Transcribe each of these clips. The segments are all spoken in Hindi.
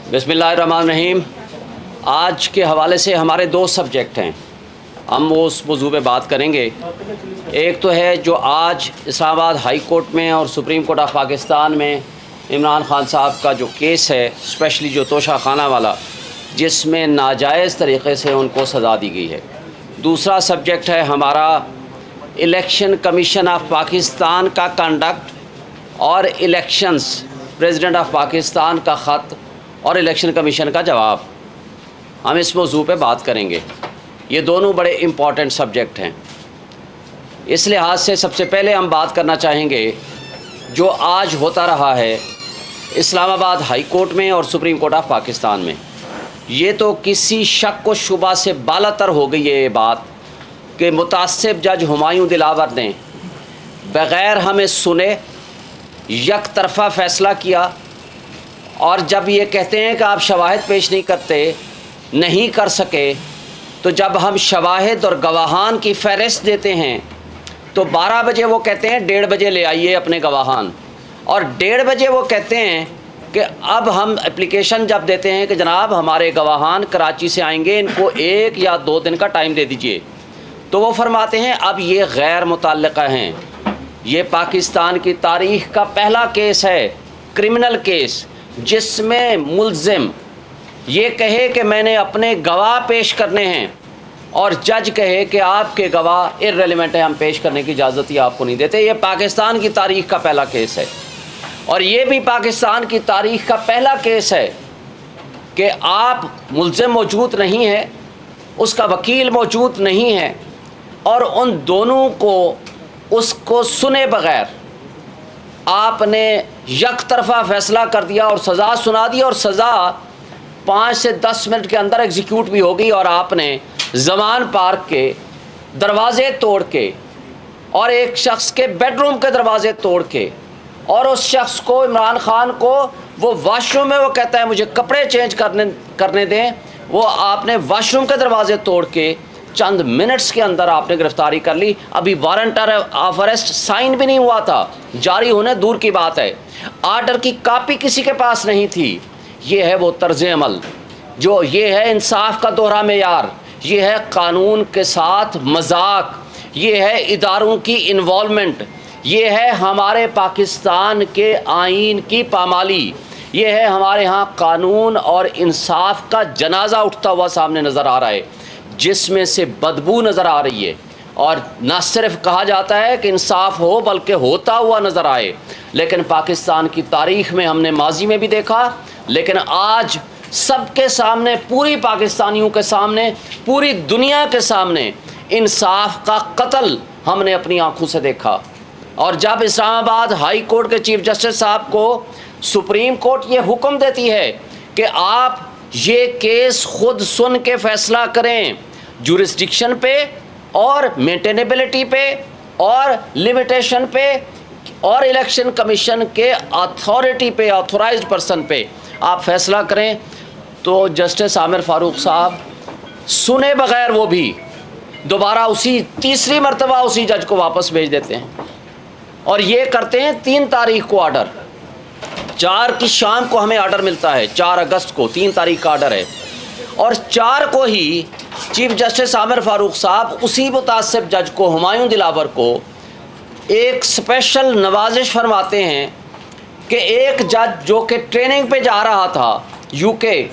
बिस्मिल्लाहिर्रहमानिर्रहीम। आज के हवाले से हमारे दो सब्जेक्ट हैं, हम वो उस मौजू पे बात करेंगे। एक तो है जो आज इस्लामाबाद हाई कोर्ट में और सुप्रीम कोर्ट ऑफ पाकिस्तान में इमरान खान साहब का जो केस है, स्पेशली जो तोशा खाना वाला, जिसमें नाजायज़ तरीक़े से उनको सज़ा दी गई है। दूसरा सब्जेक्ट है हमारा इलेक्शन कमीशन ऑफ पाकिस्तान का कंडक्ट और इलेक्शंस, प्रेसिडेंट ऑफ पाकिस्तान का ख़त और इलेक्शन कमीशन का जवाब। हम इस मौजू पे बात करेंगे। ये दोनों बड़े इम्पॉर्टेंट सब्जेक्ट हैं। इस लिहाज से सबसे पहले हम बात करना चाहेंगे जो आज होता रहा है इस्लामाबाद हाई कोर्ट में और सुप्रीम कोर्ट ऑफ पाकिस्तान में। ये तो किसी शक व शुबा से बालातर हो गई है ये बात कि मुतासिब जज हुमायूं दिलावर ने बग़ैर हमें सुने यक तरफ़ा फ़ैसला किया, और जब ये कहते हैं कि आप शवाहिद पेश नहीं कर सके, तो जब हम शवाहिद और गवाहान की फ़हरिस्त देते हैं तो 12 बजे वो कहते हैं 1:30 बजे ले आइए अपने गवाहान, और 1:30 बजे वो कहते हैं कि अब हम एप्लीकेशन जब देते हैं कि जनाब हमारे गवाहान कराची से आएंगे, इनको 1 या 2 दिन का टाइम दे दीजिए, तो वो फरमाते हैं अब ये गैर मुतल्लिक़ा हैं। ये पाकिस्तान की तारीख़ का पहला केस है, क्रिमिनल केस, जिसमें मुल्ज़िम ये कहे कि मैंने अपने गवाह पेश करने हैं और जज कहे कि आपके गवाह इर्रेलेवेंट है, हम पेश करने की इजाज़त ही आपको नहीं देते। ये पाकिस्तान की तारीख़ का पहला केस है, और ये भी पाकिस्तान की तारीख़ का पहला केस है कि आप मुल्ज़िम मौजूद नहीं है, उसका वकील मौजूद नहीं है, और उन दोनों को उसको सुने बग़ैर आपने यक तरफ़ा फ़ैसला कर दिया और सज़ा सुना दी, और सज़ा 5 से 10 मिनट के अंदर एग्जीक्यूट भी हो गई, और आपने ज़मान पार्क के दरवाज़े तोड़ के और एक शख्स के बेडरूम के दरवाज़े तोड़ के, और उस शख्स को, इमरान खान को, वो वाशरूम में वो कहता है मुझे कपड़े चेंज करने दें, वो आपने वाशरूम के दरवाज़े तोड़ के चंद मिनट्स के अंदर आपने गिरफ्तारी कर ली। अभी वारंट ऑफ अरेस्ट साइन भी नहीं हुआ था, जारी होने दूर की बात है, आर्डर की कापी किसी के पास नहीं थी। ये है वो तर्ज अमल, जो ये है इंसाफ का दोहरा मेयार, ये है कानून के साथ मजाक, ये है इदारों की इन्वॉल्वमेंट, ये है हमारे पाकिस्तान के आइन की पामाली, ये है हमारे यहाँ कानून और इंसाफ का जनाजा उठता हुआ सामने नज़र आ रहा है, जिसमें से बदबू नज़र आ रही है। और न सिर्फ कहा जाता है कि इंसाफ हो, बल्कि होता हुआ नज़र आए। लेकिन पाकिस्तान की तारीख़ में हमने माजी में भी देखा, लेकिन आज सबके सामने, पूरी पाकिस्तानियों के सामने, पूरी दुनिया के सामने इंसाफ का कत्ल हमने अपनी आँखों से देखा। और जब इस्लामाबाद हाई कोर्ट के चीफ जस्टिस साहब को सुप्रीम कोर्ट ये हुक्म देती है कि आप ये केस खुद सुन के फ़ैसला करें, जुरिस्डिक्शन पे और मेंटेनेबिलिटी पे और लिमिटेशन पे और इलेक्शन कमीशन के अथॉरिटी पे, ऑथोराइज्ड पर्सन पे आप फ़ैसला करें, तो जस्टिस आमिर फ़ारूक साहब सुने बग़ैर वो भी दोबारा उसी तीसरी मरतबा उसी जज को वापस भेज देते हैं, और ये करते हैं 3 तारीख़ को ऑर्डर। 4 की शाम को हमें ऑर्डर मिलता है, 4 अगस्त को 3 तारीख़ का ऑर्डर है, और 4 को ही चीफ जस्टिस आमिर फ़ारूक साहब उसी मुतासिब जज को, हुमायूं दिलावर को, एक स्पेशल नवाजिश फरमाते हैं कि एक जज जो कि ट्रेनिंग पे जा रहा था यूके,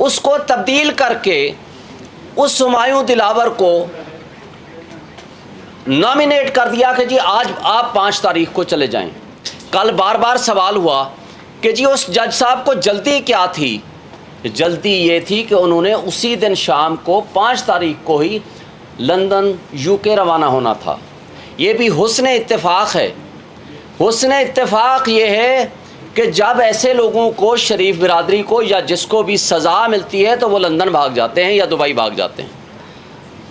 उसको तब्दील करके उस हुमायूं दिलावर को नॉमिनेट कर दिया कि जी आज आप 5 तारीख़ को चले जाएं। कल बार बार सवाल हुआ कि जी उस जज साहब को जल्दी क्या थी? जल्दी ये थी कि उन्होंने उसी दिन शाम को 5 तारीख़ को ही लंदन यूके रवाना होना था। ये भी हुस्न इत्तेफाक है। हुस्न इत्तेफाक ये है कि जब ऐसे लोगों को, शरीफ बिरादरी को, या जिसको भी सज़ा मिलती है, तो वो लंदन भाग जाते हैं या दुबई भाग जाते हैं,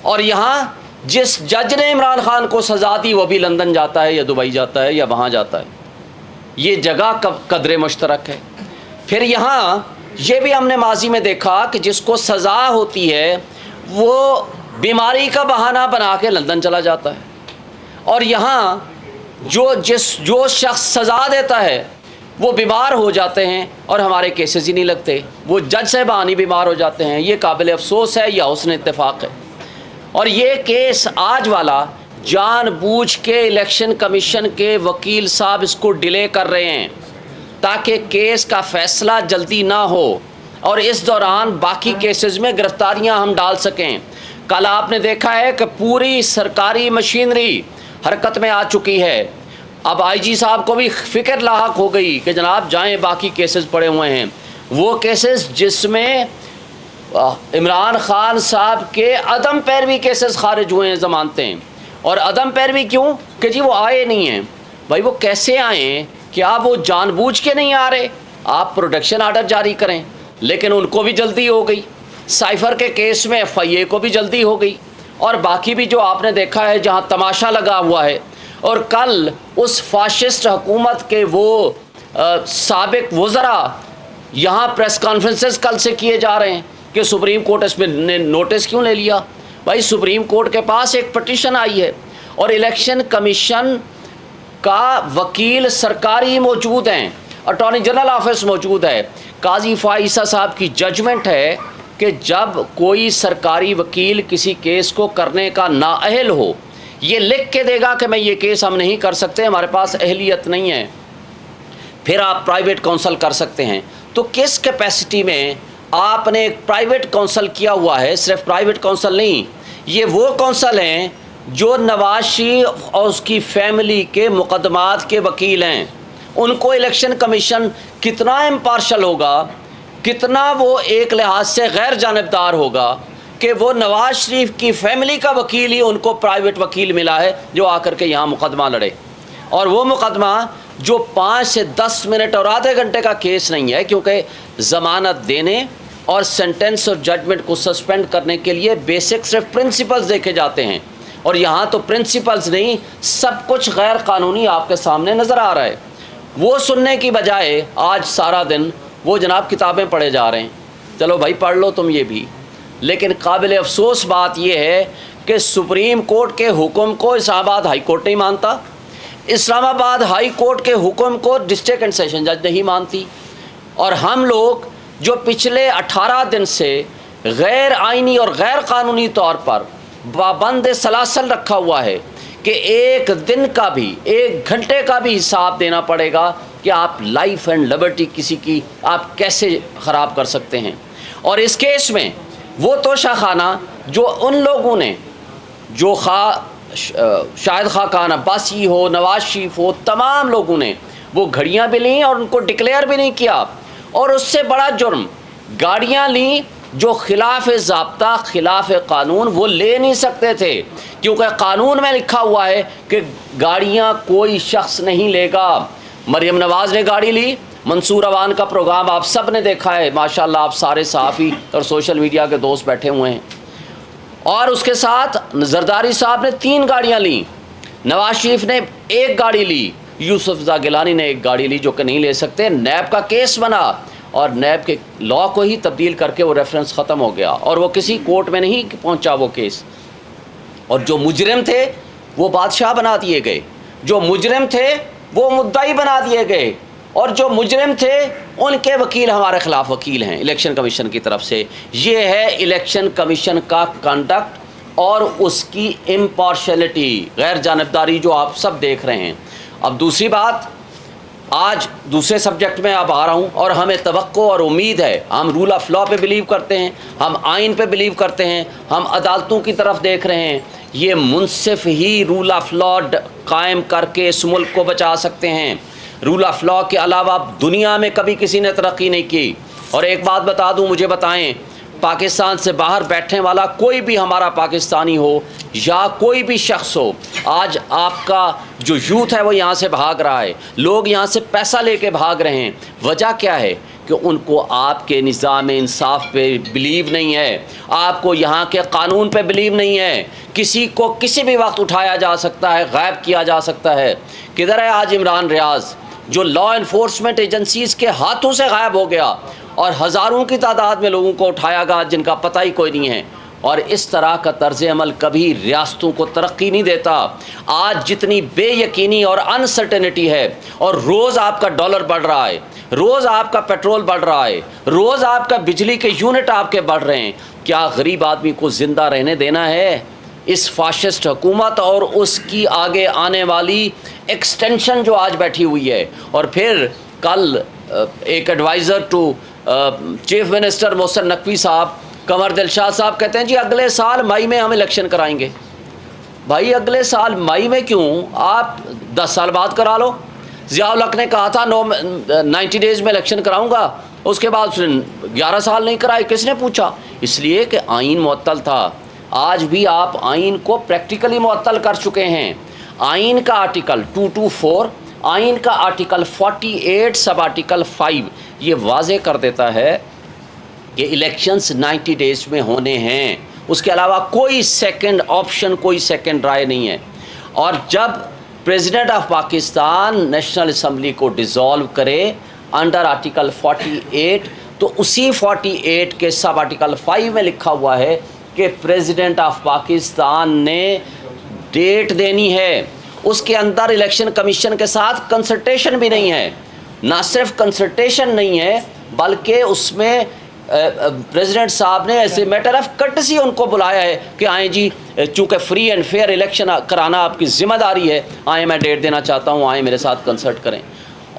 और यहाँ जिस जज ने इमरान खान को सज़ा दी वो भी लंदन जाता है या दुबई जाता है या वहाँ जाता है। ये जगह कदर मुश्तरक है। फिर यहाँ ये भी हमने माजी में देखा कि जिसको सज़ा होती है वो बीमारी का बहाना बना के लंदन चला जाता है, और यहाँ जो शख्स सज़ा देता है वो बीमार हो जाते हैं और हमारे केसेस ही नहीं लगते, वो जज साहबान ही बीमार हो जाते हैं। ये काबिल अफसोस है या हुस्न इत्तेफाक है। और ये केस आज वाला जानबूझ के इलेक्शन कमीशन के वकील साहब इसको डिले कर रहे हैं ताकि केस का फ़ैसला जल्दी ना हो और इस दौरान बाकी केसेस में गिरफ्तारियां हम डाल सकें। कल आपने देखा है कि पूरी सरकारी मशीनरी हरकत में आ चुकी है। अब आईजी साहब को भी फ़िक्र लाहक हो गई कि जनाब जाएं, बाकी केसेस पड़े हुए हैं, वो केसेस जिसमें इमरान खान साहब के अदम पैरवी केसेस खारिज हुए हैं, ज़मानतें। और अदम पैरवी क्यों कि जी वो आए नहीं हैं। भाई वो कैसे आए? क्या वो जानबूझ के नहीं आ रहे? आप प्रोटेक्शन आर्डर जारी करें, लेकिन उनको भी जल्दी हो गई। साइफ़र के केस में FIA को भी जल्दी हो गई। और बाकी भी जो आपने देखा है जहाँ तमाशा लगा हुआ है। और कल उस फाशिस्ट हुकूमत के वो साबिक वज़रा यहाँ प्रेस कॉन्फ्रेंसेस कल से किए जा रहे हैं कि सुप्रीम कोर्ट इसमें ने नोटिस क्यों ले लिया। भाई सुप्रीम कोर्ट के पास एक पटिशन आई है और इलेक्शन कमीशन का वकील सरकारी मौजूद हैं, अटॉर्नी जनरल ऑफिस मौजूद है। काजी फ़ाइसा साहब की जजमेंट है कि जब कोई सरकारी वकील किसी केस को करने का नाअहल हो, ये लिख के देगा कि मैं ये केस हम नहीं कर सकते, हमारे पास अहलियत नहीं है, फिर आप प्राइवेट काउंसिल कर सकते हैं। तो किस कैपेसिटी में आपने एक प्राइवेट काउंसिल किया हुआ है? सिर्फ प्राइवेट काउंसिल नहीं, ये वो काउंसिल हैं जो नवाज शरीफ और उसकी फैमिली के मुकदमात के वकील हैं। उनको इलेक्शन कमीशन कितना इम्पार्शल होगा, कितना वो एक लिहाज से गैर जानिबदार होगा कि वो नवाज शरीफ की फैमिली का वकील ही उनको प्राइवेट वकील मिला है जो आकर के यहाँ मुकदमा लड़े। और वो मुकदमा जो 5 से 10 मिनट और आधे घंटे का केस नहीं है, क्योंकि ज़मानत देने और सेंटेंस और जजमेंट को सस्पेंड करने के लिए बेसिक सिर्फ प्रिंसिपल्स देखे जाते हैं। और यहाँ तो प्रिंसिपल्स नहीं, सब कुछ गैर कानूनी आपके सामने नज़र आ रहा है। वो सुनने की बजाय आज सारा दिन वो जनाब किताबें पढ़े जा रहे हैं। चलो भाई पढ़ लो तुम ये भी, लेकिन काबिल अफसोस बात यह है कि सुप्रीम कोर्ट के हुक्म को इस्लामाबाद हाई कोर्ट नहीं मानता, इस्लामाबाद हाई कोर्ट के हुक्म को डिस्ट्रिक्ट एंड सेशन जज नहीं मानती। और हम लोग जो पिछले 18 दिन से गैर आइनी और गैर कानूनी तौर पर पाबंद सलासल रखा हुआ है कि एक दिन का भी, एक घंटे का भी हिसाब देना पड़ेगा कि आप लाइफ एंड लिबर्टी किसी की आप कैसे ख़राब कर सकते हैं। और इस केस में वो तोशाखाना जो उन लोगों ने, जो शाहिद खान अब्बासी हो, नवाज शरीफ हो, तमाम लोगों ने वो घड़ियाँ भी लीं और उनको डिक्लेयर भी नहीं किया। और उससे बड़ा जुर्म गाड़ियाँ लीं जो खिलाफ ज़ाब्ता, खिलाफ कानून वो ले नहीं सकते थे, क्योंकि कानून में लिखा हुआ है कि गाड़ियाँ कोई शख्स नहीं लेगा। मरियम नवाज़ ने गाड़ी ली, मंसूर अवान का प्रोग्राम आप सब ने देखा है, माशाल्लाह आप सारे सहाफ़ी और सोशल मीडिया के दोस्त बैठे हुए हैं। और उसके साथ जरदारी साहब ने 3 गाड़ियाँ लीं, नवाज शरीफ ने 1 गाड़ी ली, यूसुफ रज़ा गिलानी ने 1 गाड़ी ली, जो कि नहीं ले सकते। नैब का केस बना और नैब के लॉ को ही तब्दील करके वो रेफरेंस ख़त्म हो गया और वो किसी कोर्ट में नहीं पहुंचा वो केस। और जो मुजरिम थे वो बादशाह बना दिए गए, जो मुजरिम थे वो मुद्दाई बना दिए गए, और जो मुजरिम थे उनके वकील हमारे ख़िलाफ़ वकील हैं इलेक्शन कमीशन की तरफ से। ये है इलेक्शन कमीशन का कंडक्ट और उसकी इम्पार्शलिटी, गैर जानिबदारी जो आप सब देख रहे हैं। अब दूसरी बात, आज दूसरे सब्जेक्ट में अब आ रहा हूँ, और हमें तवक्को और उम्मीद है, हम रूल ऑफ लॉ पे बिलीव करते हैं, हम आइन पे बिलीव करते हैं, हम अदालतों की तरफ देख रहे हैं। ये मुनसिफ ही रूल ऑफ लॉ कायम करके इस मुल्क को बचा सकते हैं। रूल ऑफ लॉ के अलावा दुनिया में कभी किसी ने तरक्की नहीं की। और एक बात बता दूँ, मुझे बताएं, पाकिस्तान से बाहर बैठने वाला कोई भी हमारा पाकिस्तानी हो या कोई भी शख्स हो, आज आपका जो यूथ है वो यहाँ से भाग रहा है, लोग यहाँ से पैसा लेके भाग रहे हैं। वजह क्या है कि उनको आपके निज़ाम इंसाफ पे बिलीव नहीं है, आपको यहाँ के कानून पे बिलीव नहीं है। किसी को किसी भी वक्त उठाया जा सकता है, गायब किया जा सकता है। किधर है आज इमरान रियाज, जो लॉ इन्फोर्समेंट एजेंसीज़ के हाथों से गायब हो गया, और हज़ारों की तादाद में लोगों को उठाया गया जिनका पता ही कोई नहीं है। और इस तरह का तर्ज अमल कभी रियासतों को तरक्की नहीं देता। आज जितनी बेयकीनी और अनसर्टेनिटी है, और रोज़ आपका डॉलर बढ़ रहा है, रोज़ आपका पेट्रोल बढ़ रहा है, रोज़ आपका बिजली के यूनिट आपके बढ़ रहे हैं, क्या गरीब आदमी को ज़िंदा रहने देना है? इस फाशिस्ट हुकूमत और उसकी आगे आने वाली एक्सटेंशन जो आज बैठी हुई है। और फिर कल एक adviser to chief minister Mohsin Naqvi साहब, कंवर दिलशाद साहब कहते हैं जी अगले साल मई में हम इलेक्शन कराएंगे। भाई अगले साल मई में क्यों, आप 10 साल बाद करा लो। ज़ियाउल हक ने कहा था 90 डेज़ में इलेक्शन कराऊंगा, उसके बाद उसने 11 साल नहीं कराए। किसने पूछा? इसलिए कि आइन मुअत्तल था। आज भी आप आइन को प्रैक्टिकली मुअत्तल कर चुके हैं। आइन का आर्टिकल 224, आइन का आर्टिकल 48 सब आर्टिकल 5 ये वाज़े कर देता है कि इलेक्शंस 90 डेज़ में होने हैं। उसके अलावा कोई सेकंड ऑप्शन, कोई सेकंड राय नहीं है। और जब president of Pakistan national assembly को डिज़ोल्व करे अंडर आर्टिकल 48, तो उसी 48 के सब आर्टिकल 5 में लिखा हुआ है कि प्रेसिडेंट ऑफ पाकिस्तान ने डेट देनी है। उसके अंदर इलेक्शन कमीशन के साथ कंसल्टेशन भी नहीं है। ना सिर्फ कंसल्टेशन नहीं है, बल्कि उसमें प्रेसिडेंट साहब ने ऐसे मैटर ऑफ कर्टसी उनको बुलाया है कि आए जी, चूँकि फ्री एंड फेयर इलेक्शन कराना आपकी ज़िम्मेदारी है, आए मैं डेट देना चाहता हूँ, आए मेरे साथ कंसल्ट करें।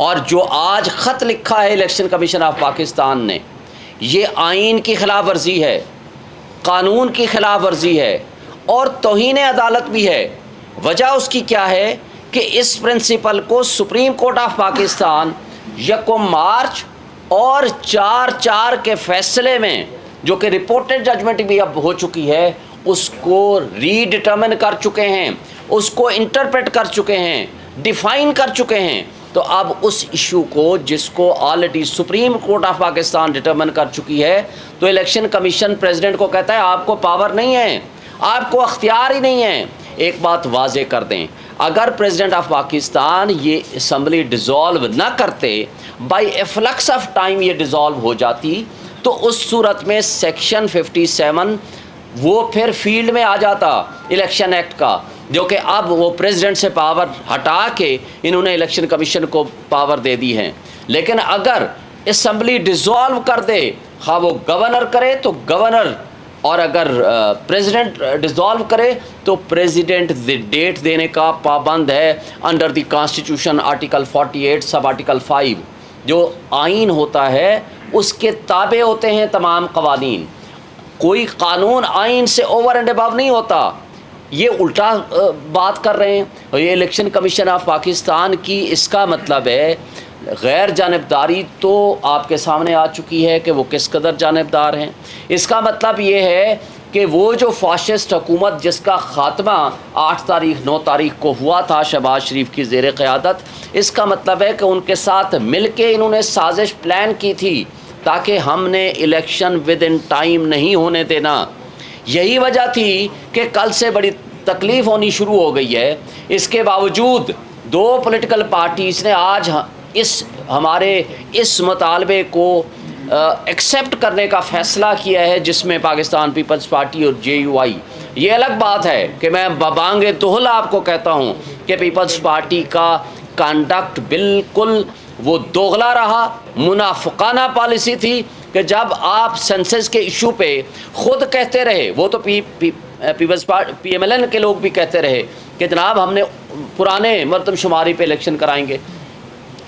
और जो आज ख़त लिखा है इलेक्शन कमीशन ऑफ पाकिस्तान ने, ये आइन की खिलाफ वर्जी है, कानून की खिलाफ वर्जी है और तौहीन अदालत भी है। वजह उसकी क्या है कि इस प्रिंसिपल को सुप्रीम कोर्ट ऑफ पाकिस्तान 1 मार्च और 4/4 के फैसले में, जो कि रिपोर्टेड जजमेंट भी अब हो चुकी है, उसको रीडिटर्मिन कर चुके हैं, उसको इंटरप्रेट कर चुके हैं, डिफ़ाइन कर चुके हैं। तो अब उस इशू को, जिसको already supreme court of Pakistan determine कर चुकी है, तो इलेक्शन कमीशन प्रेसिडेंट को कहता है आपको पावर नहीं है, आपको अख्तियार ही नहीं है। एक बात वाजे कर दें, अगर प्रेसिडेंट ऑफ पाकिस्तान ये असम्बली डिज़ोल्व ना करते, बाई एफ्लक्स ऑफ टाइम ये डिज़ोल्व हो जाती, तो उस सूरत में सेक्शन 57 वो फिर फील्ड में आ जाता इलेक्शन एक्ट का, जो कि अब वो प्रेसिडेंट से पावर हटा के इन्होंने इलेक्शन कमीशन को पावर दे दी है। लेकिन अगर असम्बली डिज़ोल्व कर दे, हाँ वो गवर्नर करे तो गवर्नर, और अगर प्रेसिडेंट डिज़ोल्व करे तो प्रेसिडेंट डेट देने का पाबंद है under the constitution article 48 sub article 5। जो आइन होता है उसके ताबे होते हैं तमाम कवानीन। कोई कानून आइन से ओवर एंड अबव नहीं होता। ये उल्टा बात कर रहे हैं। ये इलेक्शन कमीशन ऑफ पाकिस्तान की, इसका मतलब है गैर जानिबदारी तो आपके सामने आ चुकी है कि वो किस कदर जानिबदार हैं। इसका मतलब ये है कि वो जो फाशिस्ट हुकूमत जिसका ख़ात्मा 8 तारीख 9 तारीख को हुआ था शहबाज शरीफ की ज़ेर क़यादत, इसका मतलब है कि उनके साथ मिल के इन्होंने साजिश प्लान की थी ताकि हमने इलेक्शन विद इन टाइम नहीं होने देना। यही वजह थी कि कल से बड़ी तकलीफ़ होनी शुरू हो गई है। इसके बावजूद 2 पॉलिटिकल पार्टीज़ ने आज हमारे इस मुतालबे को एक्सेप्ट करने का फ़ैसला किया है, जिसमें पाकिस्तान पीपल्स पार्टी और JUI। ये अलग बात है कि मैं बबांगे तोहला आपको कहता हूँ कि पीपल्स पार्टी का कंडक्ट बिल्कुल वो दोगला रहा, मुनाफिकाना पॉलिसी थी कि जब आप सेंसस के इशू पे ख़ुद कहते रहे, वो तो पीपल्स पार्टी PMLN के लोग भी कहते रहे कि जनाब हमने पुराने मरदमशुमारी पे इलेक्शन कराएंगे,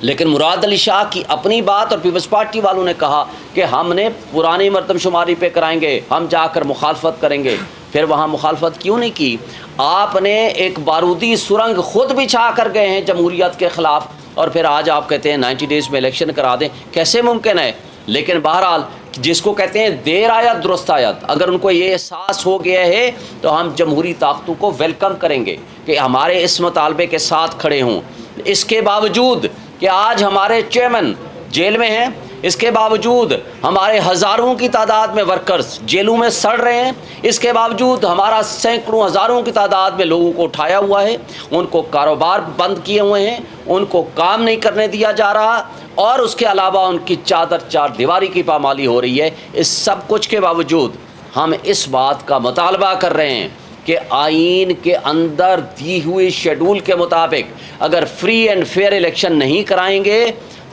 लेकिन मुराद अली शाह की अपनी बात और पीपल्स पार्टी वालों ने कहा कि हमने पुरानी मरदमशुमारी पे कराएंगे, हम जाकर मुखालफत करेंगे। फिर वहाँ मुखालफत क्यों नहीं की? आपने एक बारूदी सुरंग ख़ुद बिछा कर गए हैं जमहूरियत के ख़िलाफ़, और फिर आज आप कहते हैं 90 डेज़ में इलेक्शन करा दें। कैसे मुमकिन है? लेकिन बहरहाल जिसको कहते हैं देर आयत दुरुस्त आयत, अगर उनको ये एहसास हो गया है तो हम जमहूरी ताकतों को वेलकम करेंगे कि हमारे इस मुतालबे के साथ खड़े हों। इसके बावजूद कि आज हमारे चेयरमैन जेल में हैं, इसके बावजूद हमारे हज़ारों की तादाद में वर्कर्स जेलों में सड़ रहे हैं, इसके बावजूद हमारा सैकड़ों हज़ारों की तादाद में लोगों को उठाया हुआ है, उनको कारोबार बंद किए हुए हैं, उनको काम नहीं करने दिया जा रहा, और उसके अलावा उनकी चार दीवारी की पामाली हो रही है। इस सब कुछ के बावजूद हम इस बात का मुतालबा कर रहे हैं कि आइन के अंदर दी हुई शेड्यूल के मुताबिक अगर फ्री एंड फेयर इलेक्शन नहीं कराएंगे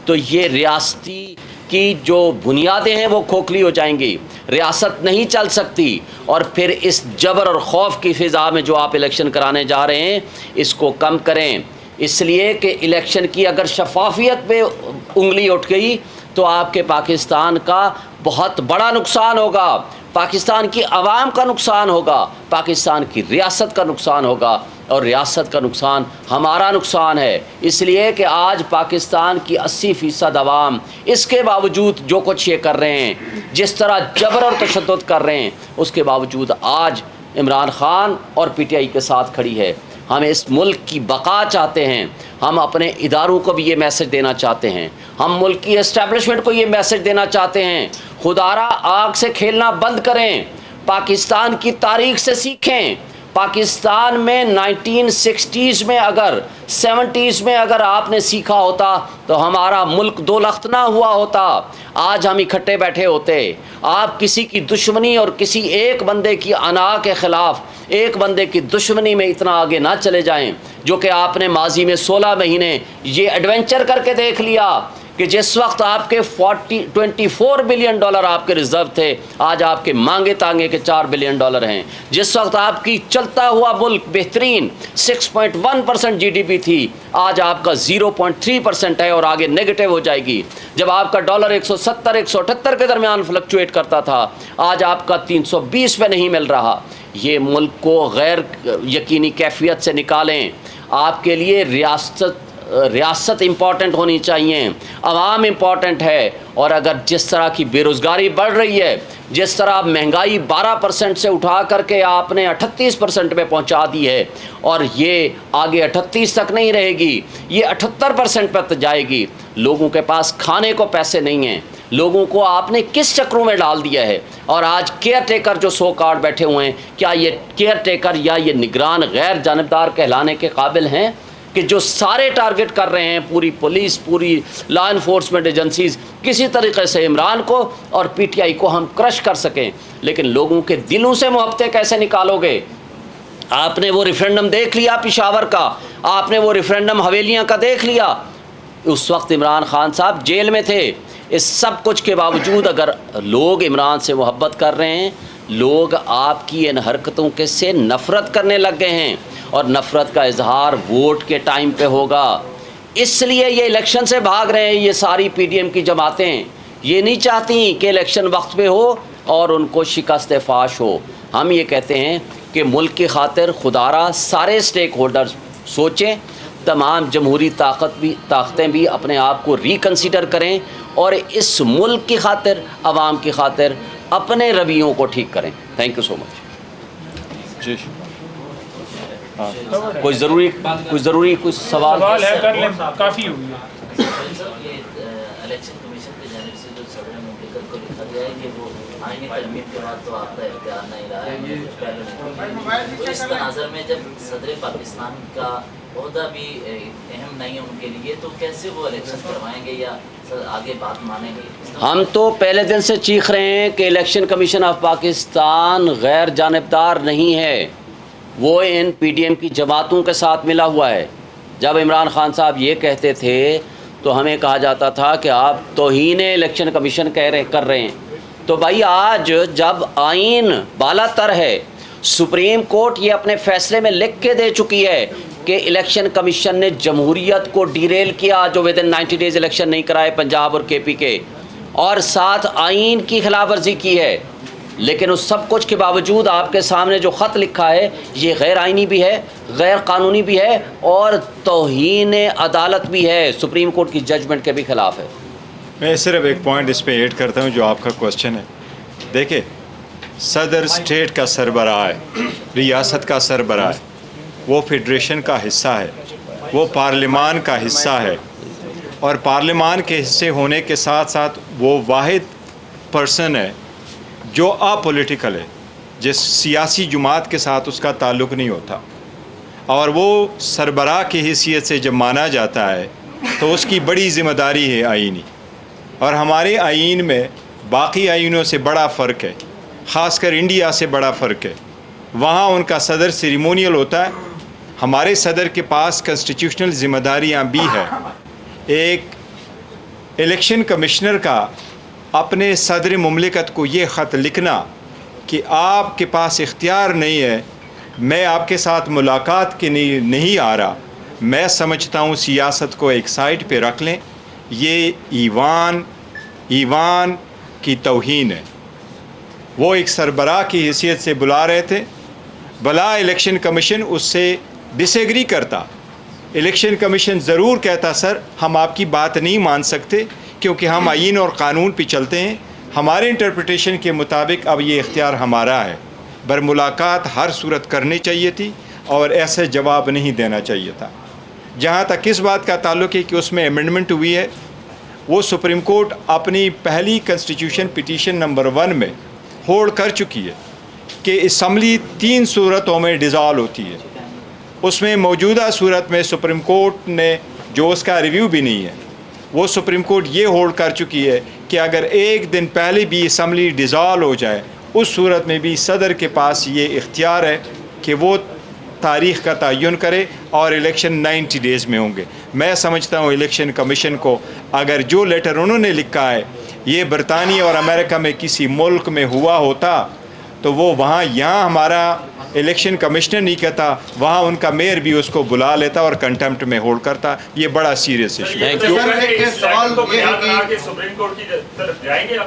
तो ये रियासती की जो बुनियादें हैं वो खोखली हो जाएंगी, रियासत नहीं चल सकती। और फिर इस जबर और खौफ की फ़िज़ा में जो आप इलेक्शन कराने जा रहे हैं इसको कम करें, इसलिए कि इलेक्शन की अगर शफाफियत पे उंगली उठ गई तो आपके पाकिस्तान का बहुत बड़ा नुकसान होगा, पाकिस्तान की आवाम का नुकसान होगा, पाकिस्तान की रियासत का नुकसान होगा और रियासत का नुकसान हमारा नुकसान है। इसलिए कि आज पाकिस्तान की 80% आवाम इसके बावजूद जो कुछ ये कर रहे हैं, जिस तरह जबर और तशद्दुद कर रहे हैं, उसके बावजूद आज इमरान ख़ान और PTI के साथ खड़ी है। हम इस मुल्क की बका चाहते हैं, हम अपने इदारों को भी ये मैसेज देना चाहते हैं, हम मुल्क की एस्टैब्लिशमेंट को ये मैसेज देना चाहते हैं, खुदारा आग से खेलना बंद करें, पाकिस्तान की तारीख से सीखें। पाकिस्तान में 1960s में अगर 70s में अगर आपने सीखा होता तो हमारा मुल्क दो लख्त ना हुआ होता, आज हम इकट्ठे बैठे होते। आप किसी की दुश्मनी और किसी एक बंदे की अना के ख़िलाफ़ एक बंदे की दुश्मनी में इतना आगे ना चले जाएं जो कि आपने माजी में 16 महीने ये एडवेंचर करके देख लिया कि जिस वक्त आपके 24 बिलियन डॉलर आपके रिजर्व थे, आज आपके मांगे तांगे के 4 बिलियन डॉलर हैं। जिस वक्त आपकी चलता हुआ मुल्क बेहतरीन 6.1% GDP थी, आज आपका 0.3% है और आगे नेगेटिव हो जाएगी। जब आपका डॉलर 170-178 के दरमियान फ्लक्चुएट करता था, आज आपका 320 पे नहीं मिल रहा। ये मुल्क को गैर यकीनी कैफियत से निकालें। आपके लिए रियासत इम्पॉर्टेंट होनी चाहिए, अवाम इम्पॉर्टेंट है। और अगर जिस तरह की बेरोज़गारी बढ़ रही है, जिस तरह महंगाई 12% से उठा करके आपने 38% में पहुंचा दी है और ये आगे 38 तक नहीं रहेगी, ये 78% पर जाएगी। लोगों के पास खाने को पैसे नहीं हैं, लोगों को आपने किस चक्रों में डाल दिया है। और आज केयर टेकर जो 100 कार्ड बैठे हुए हैं, क्या ये केयर टेकर या ये निगरान गैर जानिबदार कहलाने के काबिल हैं कि जो सारे टारगेट कर रहे हैं, पूरी पुलिस, पूरी लॉ इन्फोर्समेंट एजेंसीज़, किसी तरीके से इमरान को और PTI को हम क्रश कर सकें। लेकिन लोगों के दिलों से मोहब्बतें कैसे निकालोगे? आपने वो रेफरेंडम देख लिया पिशावर का, आपने वो रेफरेंडम हवेलियाँ का देख लिया। उस वक्त इमरान ख़ान साहब जेल में थे। इस सब कुछ के बावजूद अगर लोग इमरान से मोहब्बत कर रहे हैं, लोग आपकी इन हरकतों के से नफ़रत करने लग गए हैं और नफ़रत का इजहार वोट के टाइम पे होगा। इसलिए ये इलेक्शन से भाग रहे हैं। ये सारी PDM की जमातें ये नहीं चाहती कि इलेक्शन वक्त पे हो और उनको शिकस्त फाश हो। हम ये कहते हैं कि मुल्क की खातिर खुदारा सारे स्टेक होल्डर्स सोचें, तमाम जमहूरी ताकतें भी अपने आप को रिकन्सिडर करें और इस मुल्क की खातिर, आवाम की खातिर अपने रवैयों को ठीक करें। Thank you so much. जी कोई ज़रूरी कुछ सवाल है? कर लें, काफ़ी हुई है। इलेक्शन कमीशन की जानिब से जो सदर मुमलिकत को लिखा गया है कि वो आईनी तरमीम के बाद तो आपका इख्तियार नहीं रहा है, तो इस तनाज़र में जब सदर पाकिस्तान का ओहदा भी अहम नहीं है उनके लिए, तो कैसे वो इलेक्शन करवाएंगे या आगे बात मानेंगे? हम तो पहले दिन से चीख रहे हैं कि इलेक्शन कमीशन ऑफ पाकिस्तान गैर जानिबदार नहीं है, वो इन PDM की जमातों के साथ मिला हुआ है। जब इमरान ख़ान साहब ये कहते थे तो हमें कहा जाता था कि आप तौहीन इलेक्शन कमीशन कर रहे हैं। तो भाई आज जब आइन बालातर है, सुप्रीम कोर्ट ये अपने फ़ैसले में लिख के दे चुकी है कि इलेक्शन कमीशन ने जमहूरियत को डिरेल किया, जो विदिन 90 डेज़ इलेक्शन नहीं कराए पंजाब और KP के, और साथ आइन की खिलाफ वर्जी की है। लेकिन उस सब कुछ के बावजूद आपके सामने जो ख़त लिखा है ये गैर आइनी भी है, गैर कानूनी भी है और तौहीन अदालत भी है, सुप्रीम कोर्ट की जजमेंट के भी ख़िलाफ़ है। मैं सिर्फ एक पॉइंट इस पे ऐड करता हूँ जो आपका क्वेश्चन है। देखिए, सदर स्टेट का सरबराह है, रियासत का सरबराह है, वो फेडरेशन का हिस्सा है, वो पार्लिमान का हिस्सा है और पार्लिमान के हिस्से होने के साथ साथ वो वाहिद पर्सन है जो अपॉलिटिकल है, जिस सियासी जुमात के साथ उसका ताल्लुक़ नहीं होता, और वो सरबराह की हैसियत से जब माना जाता है तो उसकी बड़ी ज़िम्मेदारी है आइनी। और हमारे आइन में बाकी आइनों से बड़ा फ़र्क है ख़ासकर इंडिया से बड़ा फ़र्क है। वहाँ उनका सदर सेरेमोनियल होता है, हमारे सदर के पास कॉन्स्टिट्यूशनल ज़िम्मेदारियाँ भी है। एक इलेक्शन कमिश्नर का अपने सदर मुमलिकत को ये ख़त लिखना कि आपके पास इख्तियार नहीं है, मैं आपके साथ मुलाकात के लिए नहीं आ रहा, मैं समझता हूँ सियासत को एक साइड पे रख लें, ये ईवान की तौहीन है। वो एक सरबराह की हैसियत से बुला रहे थे, भला इलेक्शन कमीशन उससे डिसएग्री करता, इलेक्शन कमीशन ज़रूर कहता सर हम आपकी बात नहीं मान सकते क्योंकि हम आईन और क़ानून पे चलते हैं, हमारे इंटरप्रिटेशन के मुताबिक अब ये इख्तियार हमारा है। पर मुलाकात हर सूरत करनी चाहिए थी और ऐसे जवाब नहीं देना चाहिए था। जहाँ तक इस बात का ताल्लुक़ है कि उसमें अमेंडमेंट हुई है, वो सुप्रीम कोर्ट अपनी पहली कॉन्स्टिट्यूशन पिटीशन नंबर 1 में होल्ड कर चुकी है कि असम्बली 3 सूरतों में डिज़ॉल्व होती है। उसमें मौजूदा सूरत में सुप्रीम कोर्ट ने जो उसका रिव्यू भी नहीं है, वो सुप्रीम कोर्ट ये होल्ड कर चुकी है कि अगर एक दिन पहले भी असम्बली डिज़ॉल्व हो जाए, उस सूरत में भी सदर के पास ये इख्तियार है कि वो तारीख़ का तयन करे और इलेक्शन 90 डेज़ में होंगे। मैं समझता हूँ इलेक्शन कमीशन को अगर जो लेटर उन्होंने लिखा है ये बरतानिया और अमेरिका में किसी मुल्क में हुआ होता तो वो वहाँ यहाँ हमारा इलेक्शन कमिश्नर नहीं कहता, वहाँ उनका मेयर भी उसको बुला लेता और कंटेम्प्ट में होल्ड करता। ये बड़ा सीरियस इशू है।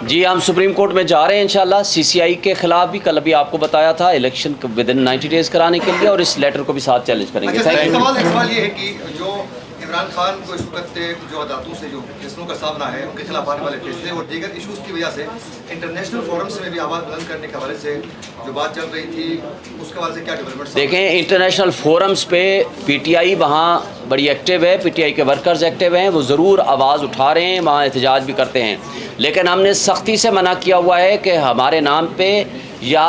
जी हम सुप्रीम कोर्ट में जा रहे हैं इंशाल्लाह। CCI के खिलाफ भी कल अभी आपको बताया था इलेक्शन विदिन 90 डेज़ कराने के लिए, और इस लेटर को भी साथ चैलेंज करेंगे। Thank you. सवाल ये है कि जो इमरान खान को इस वक्त जो अदालतों से जो फैसलों का सामना है, उनके खिलाफ आने वाले फैसले और दीगर इशूज़ की वजह से इंटरनेशनल फोरम्स में भी आवाज़ बुलंद करने के हवाले से जो बात चल रही थी, उसके हवाले से क्या डेवलपमेंट? देखें इंटरनेशनल फोरम्स पे PTI वहाँ बड़ी एक्टिव है, PTI के वर्कर्स एक्टिव हैं, वो ज़रूर आवाज़ उठा रहे हैं, वहाँ एहतजाज भी करते हैं, लेकिन हमने सख्ती से मना किया हुआ है कि हमारे नाम पे या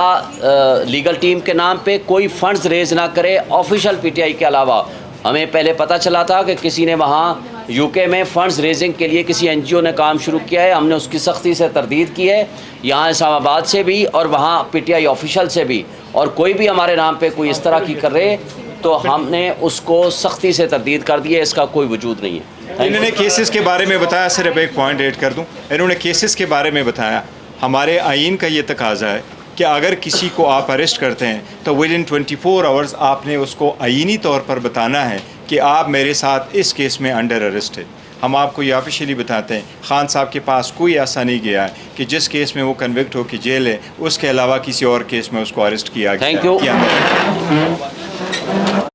लीगल टीम के नाम पे कोई फ़ंड्स रेज़ ना करे ऑफिशियल PTI के अलावा। हमें पहले पता चला था कि किसी ने वहाँ UK में फ़ंड्स रेजिंग के लिए किसी NGO ने काम शुरू किया है, हमने उसकी सख्ती से तरदीद की है, यहाँ इस्लामाबाद से भी और वहाँ PTI ऑफिशियल से भी, और कोई भी हमारे नाम पे कोई इस तरह की करे तो हमने उसको सख्ती से तरदीद कर दी है, इसका कोई वजूद नहीं है। इन्होंने केसेस के बारे में बताया, सिर्फ एक पॉइंट ऐड कर दूँ, इन्होंने केसेस के बारे में बताया। हमारे आइन का ये तकाजा है कि अगर किसी को आप अरेस्ट करते हैं तो विदिन 24 आवर्स आपने उसको आईनी तौर पर बताना है कि आप मेरे साथ इस केस में अंडर अरेस्ट है। हम आपको ये ऑफिशियली बताते हैं, खान साहब के पास कोई ऐसा नहीं गया है कि जिस केस में वो कन्विक्ट हो कि जेल है, उसके अलावा किसी और केस में उसको अरेस्ट किया गया। Thank you.